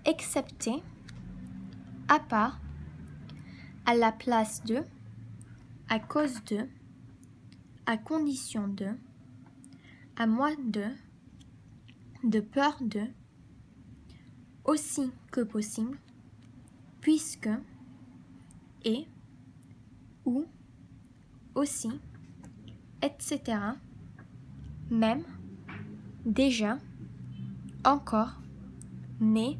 excepté, à part, à la place de, à cause de, à condition de, à moins de peur de, aussi que possible, puisque, et, ou, aussi, etc., même, déjà, encore, mais,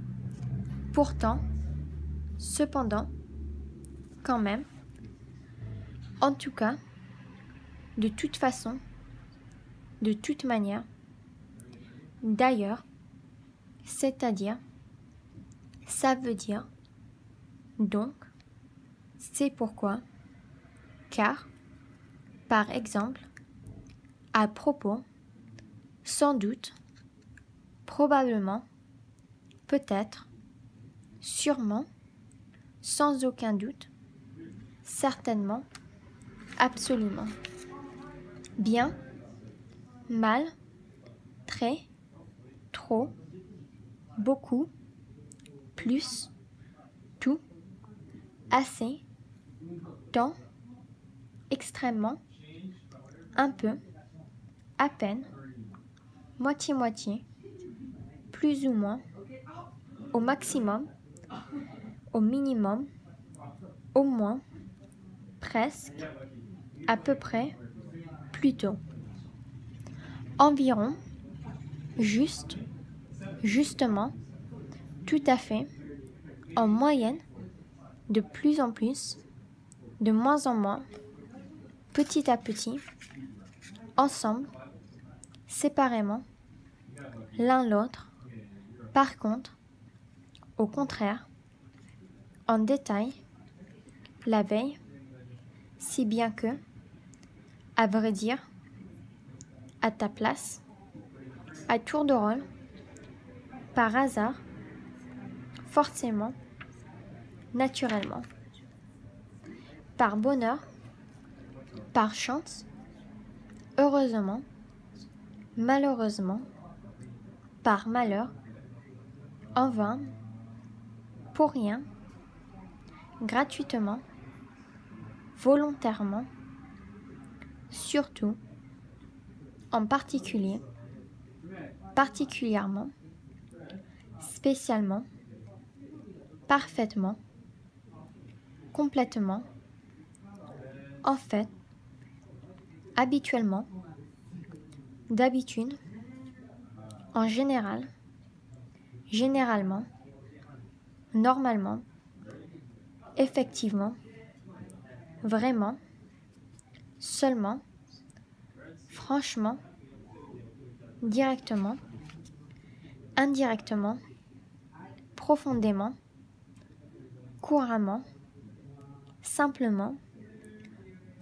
pourtant, cependant, quand même, en tout cas, de toute façon, de toute manière, d'ailleurs, c'est-à-dire, ça veut dire, donc, c'est pourquoi, car, par exemple, à propos, sans doute, probablement, peut-être, sûrement, sans aucun doute, certainement, absolument. Bien, mal, très, trop, beaucoup, plus, tout, assez, tant, extrêmement, un peu, à peine, moitié-moitié, plus ou moins, au maximum, au minimum, au moins, presque, à peu près, plutôt, environ, juste, justement, tout à fait, en moyenne, de plus en plus, de moins en moins, petit à petit, ensemble, séparément, l'un l'autre, par contre, au contraire, en détail, la veille, si bien que, à vrai dire, à ta place, à tour de rôle, par hasard, forcément, naturellement, par bonheur, par chance, heureusement, malheureusement, par malheur, en vain, pour rien, gratuitement, volontairement, surtout, en particulier, particulièrement, spécialement, parfaitement, complètement, en fait, habituellement, d'habitude, en général, généralement, normalement, effectivement, vraiment, seulement, franchement, directement, indirectement, profondément, couramment, simplement,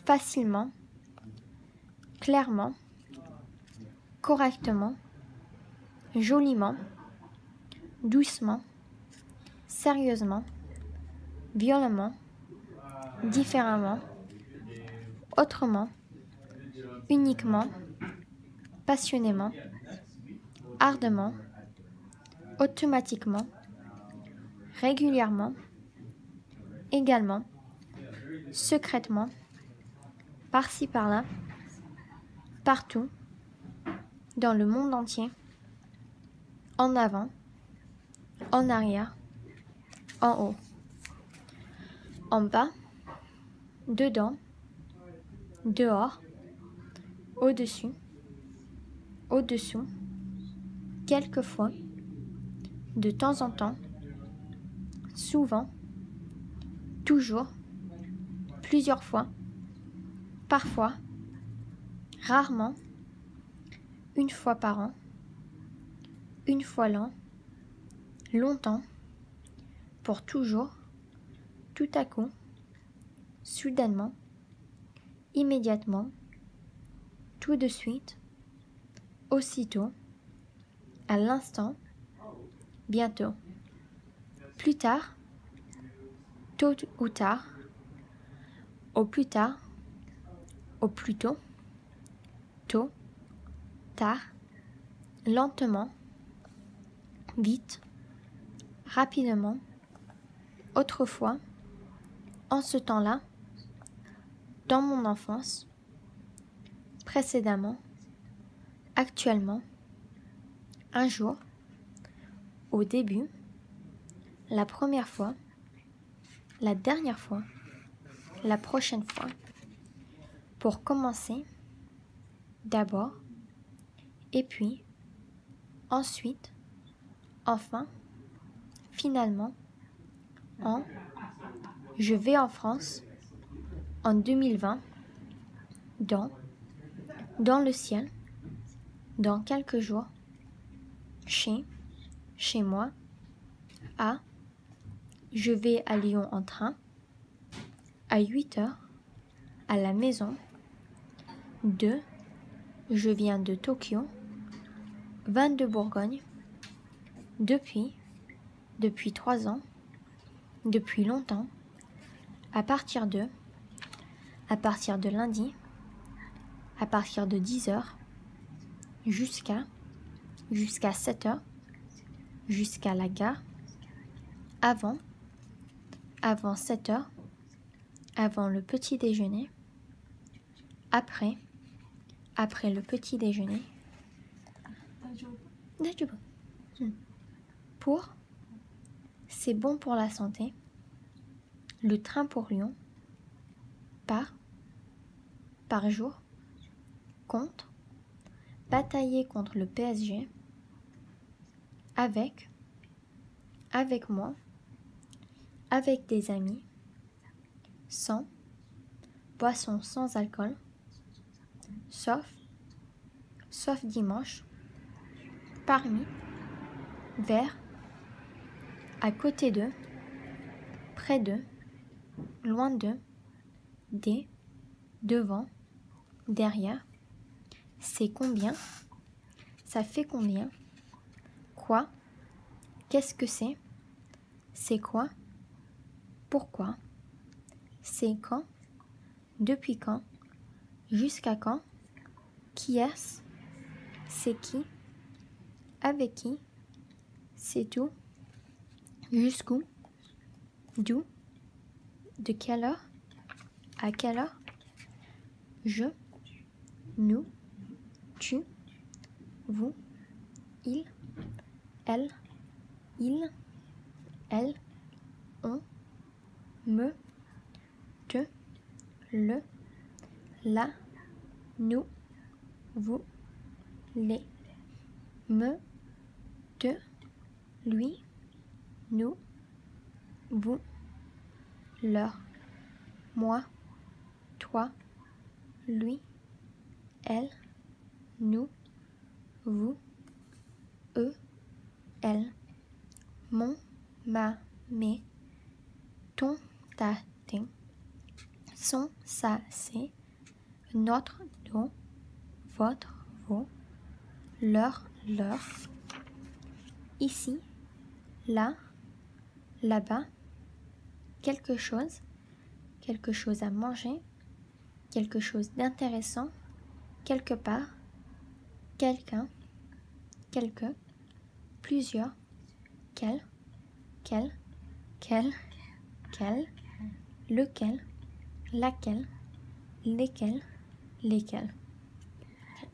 facilement, clairement, correctement, joliment, doucement, sérieusement, violemment, différemment, autrement, uniquement, passionnément, ardemment, automatiquement, régulièrement, également, secrètement, par-ci par-là, partout, dans le monde entier, en avant, en arrière, en haut, en bas, dedans, dehors, au-dessus, au-dessous, quelquefois, de temps en temps, souvent, toujours, plusieurs fois, parfois, rarement, une fois par an, une fois l'an, longtemps, pour toujours, tout à coup, soudainement, immédiatement, tout de suite, aussitôt, à l'instant, bientôt, plus tard, tôt ou tard, au plus tard, au plus tôt, tôt, tard, lentement, vite, rapidement, autrefois, en ce temps-là, dans mon enfance, précédemment, actuellement, un jour, au début, la première fois, la dernière fois, la prochaine fois. Pour commencer, d'abord, et puis, ensuite, enfin, finalement, en, je vais en France, en 2020, dans le ciel, dans quelques jours, chez moi, à, je vais à Lyon en train, à 8 heures, à la maison, 2, je viens de Tokyo, 22 Bourgogne, depuis 3 ans, depuis longtemps, à partir de lundi, à partir de 10 heures, jusqu'à 7 heures, jusqu'à la gare, avant 7 heures, avant le petit déjeuner, après le petit déjeuner, pour, c'est bon pour la santé, le train pour Lyon, par jour, contre, batailler contre le PSG, avec moi, avec des amis, sans, boisson sans alcool, sauf dimanche, parmi, vers, à côté d'eux, près d'eux, loin d'eux, des, devant, derrière, c'est combien, ça fait combien, quoi, qu'est-ce que c'est quoi, pourquoi, c'est quand, depuis quand, jusqu'à quand, qui est-ce, c'est qui, avec qui, c'est tout, jusqu'où, d'où, de quelle heure, à quelle heure, je, nous, tu, vous, il, elle, on, me, te, le, la, nous, vous, les, me, te, lui, nous, vous, leur, moi, toi, lui, elle, nous, vous, eux, elle, mon, ma, mes, ton, ta, tes, son, sa, c'est, notre, nos, votre, vos, leur, ici, là, là-bas, quelque chose à manger, quelque chose d'intéressant, quelque part, quelqu'un, quelque, plusieurs, quel, lequel, laquelle, lesquels,